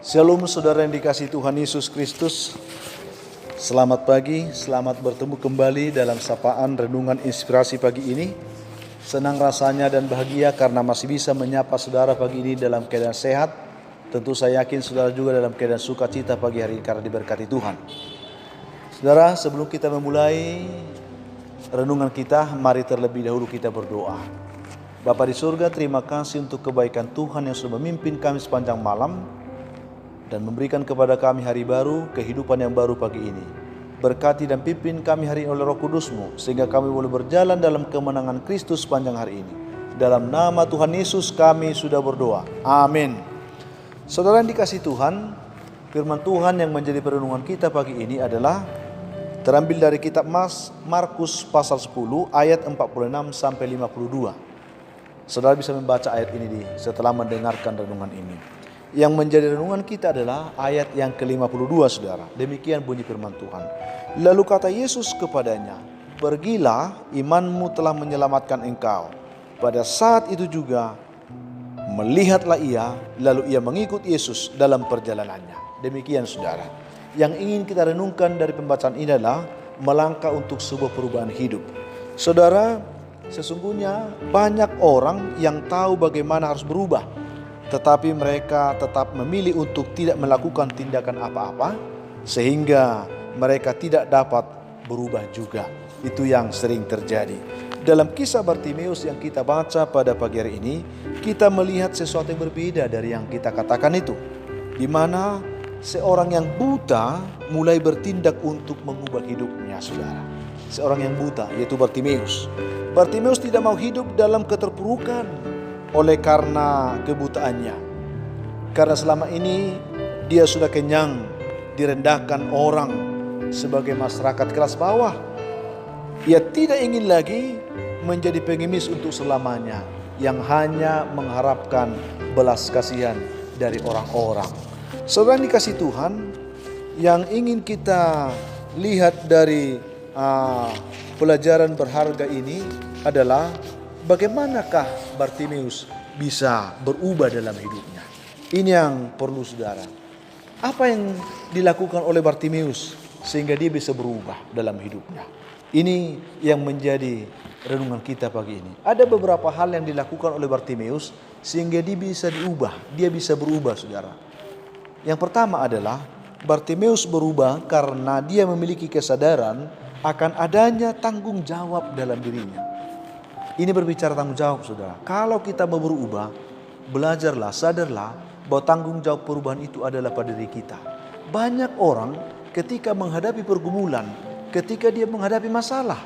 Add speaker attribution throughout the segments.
Speaker 1: Shalom saudara yang dikasihi Tuhan Yesus Kristus. Selamat pagi, selamat bertemu kembali dalam sapaan renungan inspirasi pagi ini. Senang rasanya dan bahagia karena masih bisa menyapa saudara pagi ini dalam keadaan sehat. Tentu saya yakin saudara juga dalam keadaan sukacita pagi hari ini karena diberkati Tuhan. Saudara, sebelum kita memulai renungan kita, mari terlebih dahulu kita berdoa. Bapa di surga, terima kasih untuk kebaikan Tuhan yang sudah memimpin kami sepanjang malam dan memberikan kepada kami hari baru, kehidupan yang baru pagi ini. Berkati dan pimpin kami hari ini oleh Roh Kudus-Mu, sehingga kami boleh berjalan dalam kemenangan Kristus sepanjang hari ini. Dalam nama Tuhan Yesus kami sudah berdoa. Amin. Saudara yang dikasihi Tuhan, firman Tuhan yang menjadi perenungan kita pagi ini adalah terambil dari kitab Markus pasal 10 ayat 46 sampai 52. Saudara bisa membaca ayat ini setelah mendengarkan renungan ini. Yang menjadi renungan kita adalah ayat yang ke-52 saudara. Demikian bunyi firman Tuhan. Lalu kata Yesus kepadanya, "Pergilah, imanmu telah menyelamatkan engkau." Pada saat itu juga melihatlah ia, lalu ia mengikut Yesus dalam perjalanannya. Demikian saudara. Yang ingin kita renungkan dari pembacaan ini adalah melangkah untuk sebuah perubahan hidup. Saudara, sesungguhnya banyak orang yang tahu bagaimana harus berubah, tetapi mereka tetap memilih untuk tidak melakukan tindakan apa-apa, sehingga mereka tidak dapat berubah juga. Itu yang sering terjadi. Dalam kisah Bartimeus yang kita baca pada pagi hari ini, kita melihat sesuatu yang berbeda dari yang kita katakan itu, di mana seorang yang buta mulai bertindak untuk mengubah hidupnya, saudara. Seorang yang buta, yaitu Bartimeus. Bartimeus tidak mau hidup dalam keterpurukan oleh karena kebutaannya. Karena selama ini dia sudah kenyang direndahkan orang sebagai masyarakat kelas bawah. Ia tidak ingin lagi menjadi pengemis untuk selamanya yang hanya mengharapkan belas kasihan dari orang-orang. Saudara yang dikasihi Tuhan, yang ingin kita lihat dari pelajaran berharga ini adalah bagaimanakah Bartimeus bisa berubah dalam hidupnya. Ini yang perlu saudara. Apa yang dilakukan oleh Bartimeus sehingga dia bisa berubah dalam hidupnya. Ini yang menjadi renungan kita pagi ini. Ada beberapa hal yang dilakukan oleh Bartimeus sehingga dia bisa diubah. Dia bisa berubah saudara. Yang pertama adalah Bartimeus berubah karena dia memiliki kesadaran akan adanya tanggung jawab dalam dirinya. Ini berbicara tanggung jawab saudara. Kalau kita mau berubah, belajarlah, sadarlah bahwa tanggung jawab perubahan itu adalah pada diri kita. Banyak orang ketika menghadapi pergumulan, ketika dia menghadapi masalah,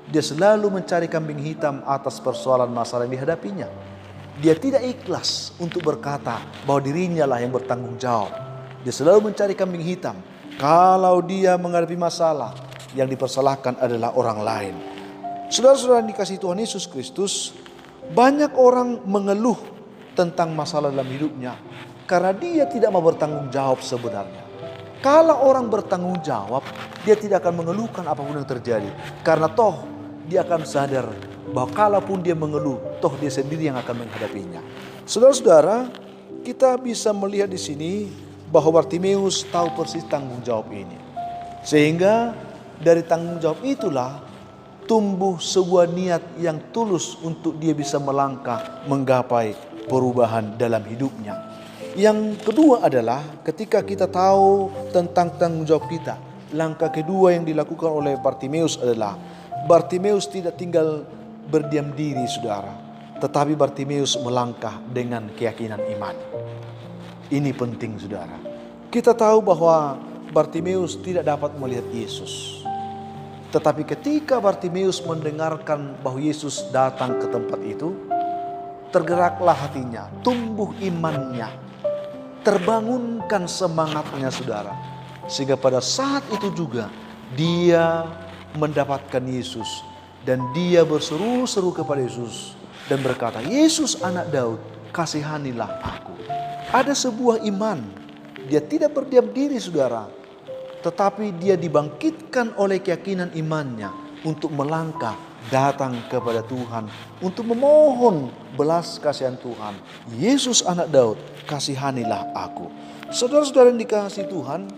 Speaker 1: dia selalu mencari kambing hitam atas persoalan masalah yang dihadapinya. Dia tidak ikhlas untuk berkata bahwa dirinya lah yang bertanggung jawab. Dia selalu mencari kambing hitam. Kalau dia menghadapi masalah, yang dipersalahkan adalah orang lain. Saudara-saudara yang dikasihi Tuhan Yesus Kristus, banyak orang mengeluh tentang masalah dalam hidupnya karena dia tidak mau bertanggung jawab sebenarnya. Kalau orang bertanggung jawab, dia tidak akan mengeluhkan apapun yang terjadi. Karena toh dia akan sadar bahwa kalaupun dia mengeluh, toh dia sendiri yang akan menghadapinya. Saudara-saudara, kita bisa melihat di sini bahwa Bartimeus tahu persis tanggung jawab ini. Sehingga dari tanggung jawab itulah tumbuh sebuah niat yang tulus untuk dia bisa melangkah menggapai perubahan dalam hidupnya. Yang kedua adalah ketika kita tahu tentang tanggung jawab kita, langkah kedua yang dilakukan oleh Bartimeus adalah Bartimeus tidak tinggal berdiam diri saudara, tetapi Bartimeus melangkah dengan keyakinan iman. Ini penting saudara. Kita tahu bahwa Bartimeus tidak dapat melihat Yesus. Tetapi ketika Bartimeus mendengarkan bahwa Yesus datang ke tempat itu, tergeraklah hatinya, tumbuh imannya, terbangunkan semangatnya saudara. Sehingga pada saat itu juga dia mendapatkan Yesus. Dan dia berseru-seru kepada Yesus dan berkata, "Yesus anak Daud, kasihanilah aku." Ada sebuah iman. Dia tidak berdiam diri saudara, tetapi dia dibangkitkan oleh keyakinan imannya untuk melangkah datang kepada Tuhan untuk memohon belas kasihan Tuhan. Yesus anak Daud, kasihanilah aku. Saudara-saudara yang dikasihi Tuhan,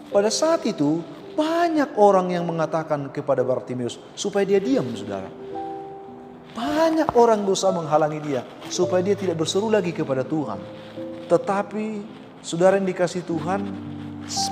Speaker 1: pada saat itu banyak orang yang mengatakan kepada Bartimeus supaya dia diam, saudara. Banyak orang berusaha menghalangi dia supaya dia tidak berseru lagi kepada Tuhan. Tetapi saudara yang dikasihi Tuhan,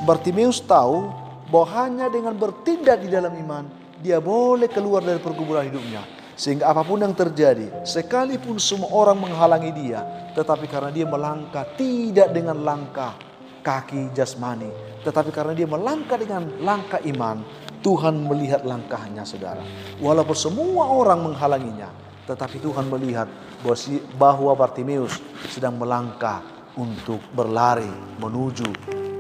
Speaker 1: Bartimeus tahu bahwa hanya dengan bertindak di dalam iman dia boleh keluar dari pergumulan hidupnya. Sehingga apapun yang terjadi, sekalipun semua orang menghalangi dia, tetapi karena dia melangkah tidak dengan langkah kaki jasmani, tetapi karena dia melangkah dengan langkah iman, Tuhan melihat langkahnya, saudara. Walaupun semua orang menghalanginya, tetapi Tuhan melihat bahwa Bartimeus sedang melangkah untuk berlari menuju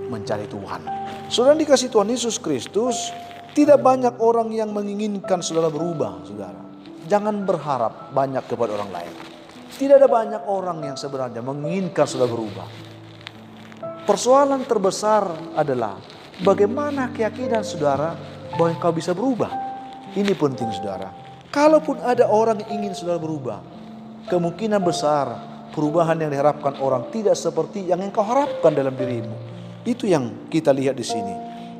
Speaker 1: mencari Tuhan. Saudara dikasih Tuhan Yesus Kristus, tidak banyak orang yang menginginkan saudara berubah, saudara. Jangan berharap banyak kepada orang lain. Tidak ada banyak orang yang sebenarnya menginginkan saudara berubah. Persoalan terbesar adalah bagaimana keyakinan saudara bahwa engkau bisa berubah. Ini penting, saudara. Kalaupun ada orang yang ingin saudara berubah, kemungkinan besar perubahan yang diharapkan orang tidak seperti yang engkau harapkan dalam dirimu. Itu yang kita lihat di sini.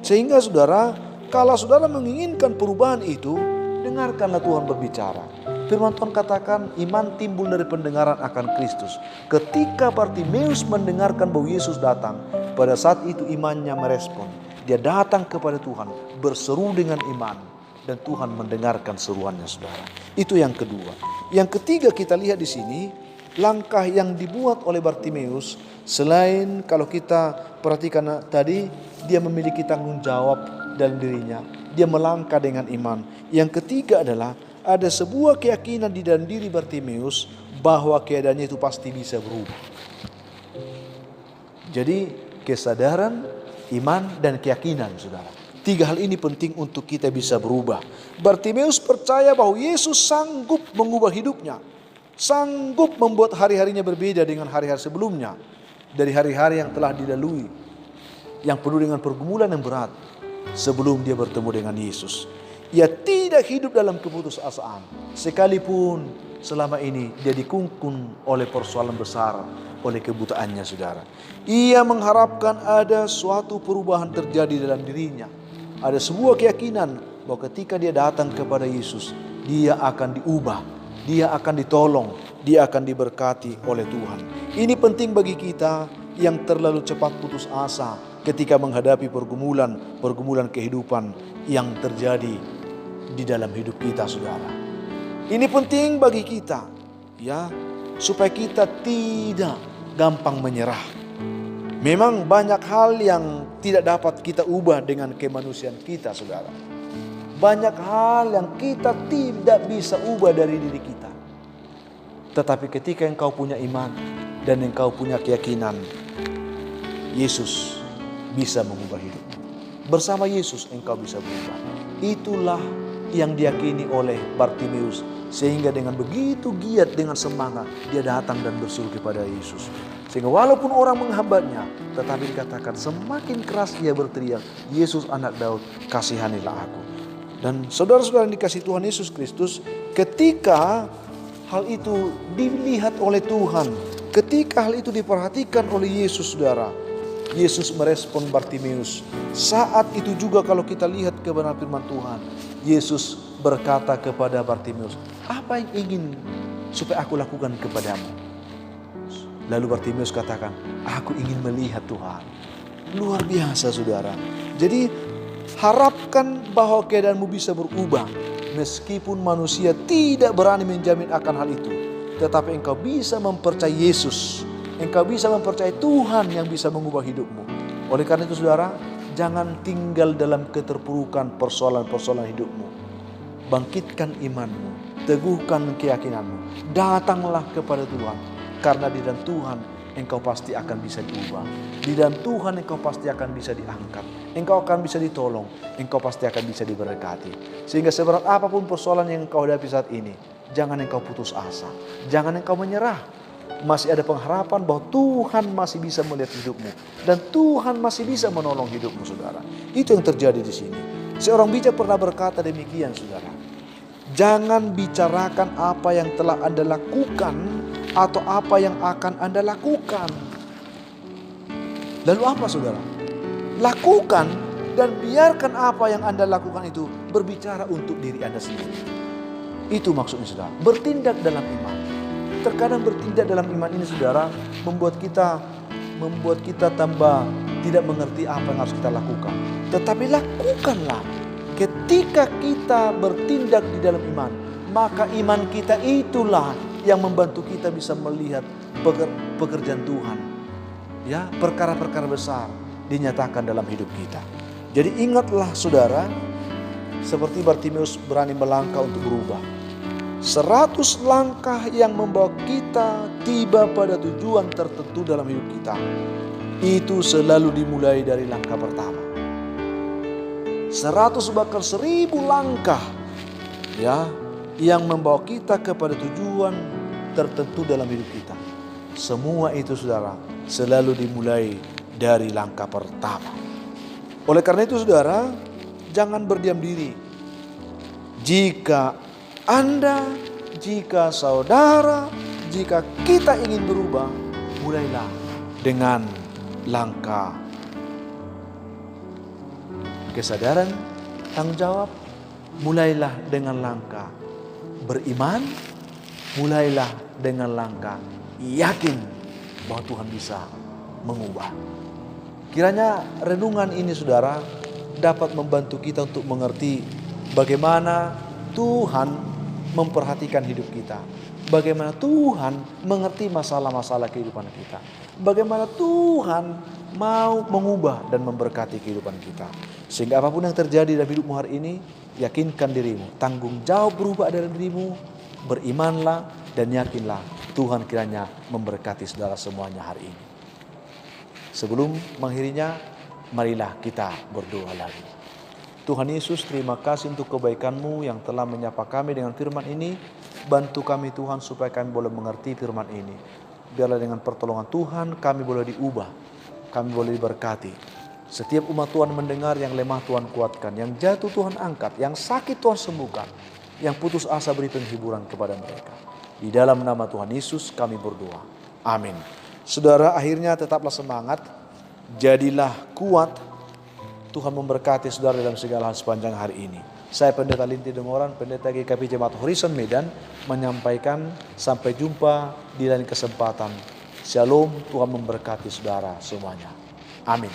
Speaker 1: Sehingga saudara, kalau saudara menginginkan perubahan itu, dengarkanlah Tuhan berbicara. Firman Tuhan katakan iman timbul dari pendengaran akan Kristus. Ketika Bartimeus mendengarkan bahwa Yesus datang, pada saat itu imannya merespon. Dia datang kepada Tuhan, berseru dengan iman, dan Tuhan mendengarkan seruannya, saudara. Itu yang kedua. Yang ketiga kita lihat di sini, langkah yang dibuat oleh Bartimeus, selain kalau kita perhatikan tadi, dia memiliki tanggung jawab dalam dirinya. Dia melangkah dengan iman. Yang ketiga adalah ada sebuah keyakinan di dalam diri Bartimeus bahwa keadaannya itu pasti bisa berubah. Jadi kesadaran, iman, dan keyakinan, saudara. Tiga hal ini penting untuk kita bisa berubah. Bartimeus percaya bahwa Yesus sanggup mengubah hidupnya. Sanggup membuat hari-harinya berbeda dengan hari-hari sebelumnya. Dari hari-hari yang telah dilalui, yang penuh dengan pergumulan yang berat, sebelum dia bertemu dengan Yesus. Ia tidak hidup dalam keputusasaan, sekalipun selama ini dia dikungkung oleh persoalan besar, oleh kebutaannya, saudara. Ia mengharapkan ada suatu perubahan terjadi dalam dirinya. Ada sebuah keyakinan bahwa ketika dia datang kepada Yesus, dia akan diubah, dia akan ditolong, dia akan diberkati oleh Tuhan. Ini penting bagi kita yang terlalu cepat putus asa ketika menghadapi pergumulan kehidupan yang terjadi di dalam hidup kita, saudara. Ini penting bagi kita, ya, supaya kita tidak gampang menyerah. Memang banyak hal yang tidak dapat kita ubah dengan kemanusiaan kita, saudara. Banyak hal yang kita tidak bisa ubah dari diri kita. Tetapi ketika engkau punya iman dan engkau punya keyakinan, Yesus bisa mengubah hidupmu. Bersama Yesus engkau bisa berubah. Itulah yang diyakini oleh Bartimeus, sehingga dengan begitu giat, dengan semangat, dia datang dan berseru kepada Yesus. Sehingga walaupun orang menghambatnya, tetapi dikatakan semakin keras ia berteriak, Yesus anak Daud, kasihanilah aku. Dan saudara-saudara yang dikasihi Tuhan Yesus Kristus, ketika hal itu dilihat oleh Tuhan, ketika hal itu diperhatikan oleh Yesus, saudara, Yesus merespon Bartimeus. Saat itu juga kalau kita lihat kebenaran firman Tuhan, Yesus berkata kepada Bartimeus, apa yang ingin supaya aku lakukan kepadamu? Lalu Bartimeus katakan, aku ingin melihat Tuhan. Luar biasa, saudara. Jadi harapkan bahwa keadaanmu bisa berubah. Meskipun manusia tidak berani menjamin akan hal itu, tetapi engkau bisa mempercayai Yesus. Engkau bisa mempercayai Tuhan yang bisa mengubah hidupmu. Oleh karena itu, saudara, jangan tinggal dalam keterpurukan persoalan-persoalan hidupmu. Bangkitkan imanmu, teguhkan keyakinanmu. Datanglah kepada Tuhan, karena di dalam Tuhan engkau pasti akan bisa diubah. Di dalam Tuhan engkau pasti akan bisa diangkat. Engkau akan bisa ditolong. Engkau pasti akan bisa diberkati. Sehingga seberat apapun persoalan yang engkau hadapi saat ini, jangan engkau putus asa. Jangan engkau menyerah. Masih ada pengharapan bahwa Tuhan masih bisa melihat hidupmu. Dan Tuhan masih bisa menolong hidupmu, saudara. Itu yang terjadi di sini. Seorang bijak pernah berkata demikian, saudara. Jangan bicarakan apa yang telah Anda lakukan atau apa yang akan Anda lakukan. Lalu apa saudara? Lakukan dan biarkan apa yang Anda lakukan itu berbicara untuk diri Anda sendiri. Itu maksudnya saudara, bertindak dalam iman. Terkadang bertindak dalam iman ini saudara membuat kita tambah tidak mengerti apa yang harus kita lakukan. Tetapi lakukanlah. Ketika kita bertindak di dalam iman, maka iman kita itulah yang membantu kita bisa melihat pekerjaan Tuhan. Ya, perkara-perkara besar dinyatakan dalam hidup kita. Jadi ingatlah saudara, seperti Bartimeus berani melangkah untuk berubah. 100 langkah yang membawa kita tiba pada tujuan tertentu dalam hidup kita, itu selalu dimulai dari langkah pertama. 100 bahkan 1000 langkah ya yang membawa kita kepada tujuan tertentu dalam hidup kita. Semua itu saudara selalu dimulai dari langkah pertama. Oleh karena itu saudara, jangan berdiam diri. Jika Anda, jika saudara, jika kita ingin berubah, mulailah dengan langkah kesadaran, tanggung jawab. Mulailah dengan langkah beriman. Mulailah dengan langkah yakin bahwa Tuhan bisa mengubah. Kiranya renungan ini saudara dapat membantu kita untuk mengerti bagaimana Tuhan memperhatikan hidup kita. Bagaimana Tuhan mengerti masalah-masalah kehidupan kita. Bagaimana Tuhan mau mengubah dan memberkati kehidupan kita. Sehingga apapun yang terjadi dalam hidupmu hari ini, yakinkan dirimu. Tanggung jawab berubah dalam dirimu. Berimanlah dan yakinlah Tuhan kiranya memberkati saudara semuanya hari ini. Sebelum mengakhirinya, marilah kita berdoa lagi. Tuhan Yesus, terima kasih untuk kebaikan-Mu yang telah menyapa kami dengan firman ini. Bantu kami Tuhan supaya kami boleh mengerti firman ini. Biarlah dengan pertolongan Tuhan kami boleh diubah. Kami boleh diberkati. Setiap umat Tuhan mendengar, yang lemah Tuhan kuatkan, yang jatuh Tuhan angkat, yang sakit Tuhan sembuhkan, yang putus asa beri penghiburan kepada mereka. Di dalam nama Tuhan Yesus kami berdoa. Amin. Saudara, akhirnya tetaplah semangat. Jadilah kuat. Tuhan memberkati saudara dalam segala hal sepanjang hari ini. Saya Pendeta Linti Dengoran, Pendeta GKP Jemaat Horizon Medan, menyampaikan sampai jumpa di lain kesempatan. Shalom, Tuhan memberkati saudara semuanya. Amin.